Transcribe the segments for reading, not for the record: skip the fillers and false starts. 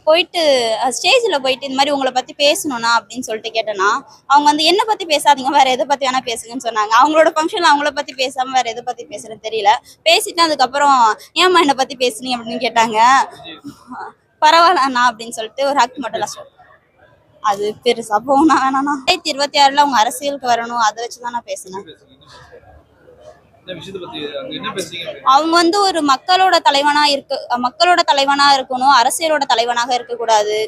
போயிட்டு ஸ்டேஜில் போயிட்டு இந்த மாதிரி உங்களை பற்றி பேசணும்னா அப்படின்னு சொல்லிட்டு கேட்டேன்னா, அவங்க வந்து என்னை பற்றி பேசாதீங்க, வேறு எதை பற்றி வேணால் பேசுங்கன்னு சொன்னாங்க. அவங்களோட ஃபங்க்ஷனில் அவங்கள பற்றி பேசாமல் வேறு எதை பற்றி பேசுகிறேன்னு தெரியல. பேசிட்டு அதுக்கப்புறம் ஏம்மா என்னை பற்றி பேசுனீங்க அப்படின்னு கேட்டாங்க. பரவாயில்லண்ணா அப்படின்னு சொல்லிட்டு ஒரு ஹக் மட்டும் லாஸ்ட். அது பெருசா போனா வேணாண்ணா. 2026 அவங்க அரசியலுக்கு வரணும், அதை வச்சுதான் நான் பேசினேன். அவங்க வந்து ஒரு மக்களோட தலைவனா இருக்கணும், அரசியலோட தலைவனாக இருக்கக்கூடாது.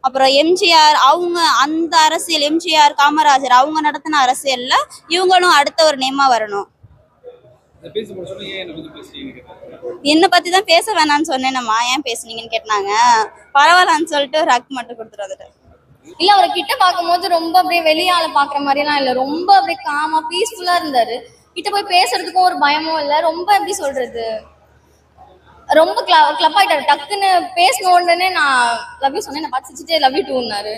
அப்புறம் எம்ஜிஆர் அவங்க அந்த அரசியல், எம்ஜிஆர் காமராஜர் அவங்க நடத்தின அரசியல்ல இவங்களும் அடுத்த ஒரு நேமா வரணும். என்ன பத்தி தான் பேச வேணாம்னு சொன்னேன்மா, ஏன் பேசுனீங்கன்னு கேட்டாங்க. பரவாயில்லன்னு சொல்லிட்டு ஒரு ஹக் மட்டும் கொடுத்துட்டு வந்துட்டேன். இல்ல, அவரை கிட்ட பார்க்கும்போது ரொம்ப அப்படியே வெளியால பாக்குற மாதிரி எல்லாம் இல்ல, ரொம்ப அப்படியே காமா பீஸ்ஃபுல்லா இருந்தாரு. கிட்ட போய் பேசுறதுக்கும் ஒரு பயமும் இல்ல. ரொம்ப எப்படி சொல்றது, ரொம்ப கிளப் ஆயிட்டாரு. டக்குன்னு பேசின உடனே நான் லவ் யூ சொன்னேன், நான் பார்த்து லவ் யூ டூன்னாரு.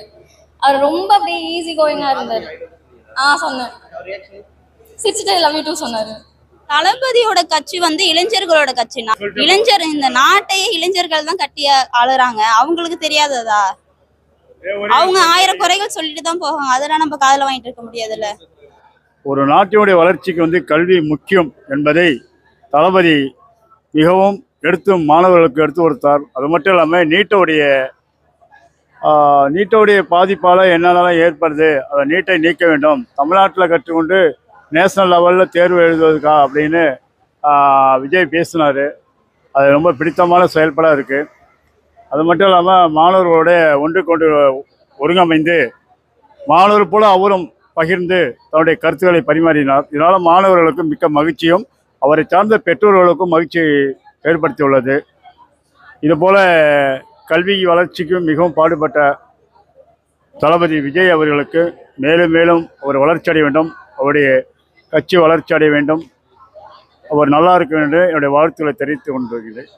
அவர் ரொம்ப அப்படியே ஈஸி கோயிங்கா இருந்தாரு. சொன்னேன், சிரிச்சுட்டு லவ் யூ டூ சொன்னாரு. தளபதியோட கட்சி வந்து இளைஞர்களோட கட்சினா, இந்த நாட்டையே இளைஞர்கள் தான் கட்டி ஆளுறாங்க. அவங்களுக்கு தெரியாததா? அவங்க 1000 குறைகள் சொல்லிட்டு தான் போவாங்க. அதெல்லாம் நம்ம காதுல வாங்கிட்டு இருக்க முடியாதுல்ல. ஒரு நாட்டினுடைய வளர்ச்சிக்கு வந்து கல்வி முக்கியம் என்பதை தளபதி மிகவும் மாணவர்களுக்கு எடுத்து கொடுத்தார். அது மட்டும் இல்லாமல் நீட்டோடைய பாதிப்பால் என்னென்னலாம் ஏற்படுது, அதை நீட்டை நீக்க வேண்டும், தமிழ்நாட்டில் கற்றுக்கொண்டு நேஷனல் லெவலில் தேர்வு எழுதுவதுக்கா அப்படின்னு விஜய் பேசினார். அது ரொம்ப பிடித்தமான செயல்பாடாக இருக்குது. அது மட்டும் இல்லாமல் மாணவர்களோட ஒன்றுக்கொண்டு ஒருங்கமைந்து மாணவர் போல அவரும் பகிர்ந்து தன்னுடைய கருத்துக்களை பரிமாறினார். இதனால் மாணவர்களுக்கு மிக்க மகிழ்ச்சியும் அவரை சார்ந்த பெற்றோர்களுக்கும் மகிழ்ச்சி ஏற்படுத்தியுள்ளது. இதுபோல் கல்வி வளர்ச்சிக்கும் மிகவும் பாடுபட்ட தளபதி விஜய் அவர்களுக்கு மேலும் மேலும் அவர் வளர்ச்சி அடைய வேண்டும், அவருடைய கட்சி வளர்ச்சி அடைய வேண்டும், அவர் நல்லா இருக்க வேண்டும் என்னுடைய வாழ்த்துக்களை தெரிவித்துக் கொண்டிருக்கிறேன்.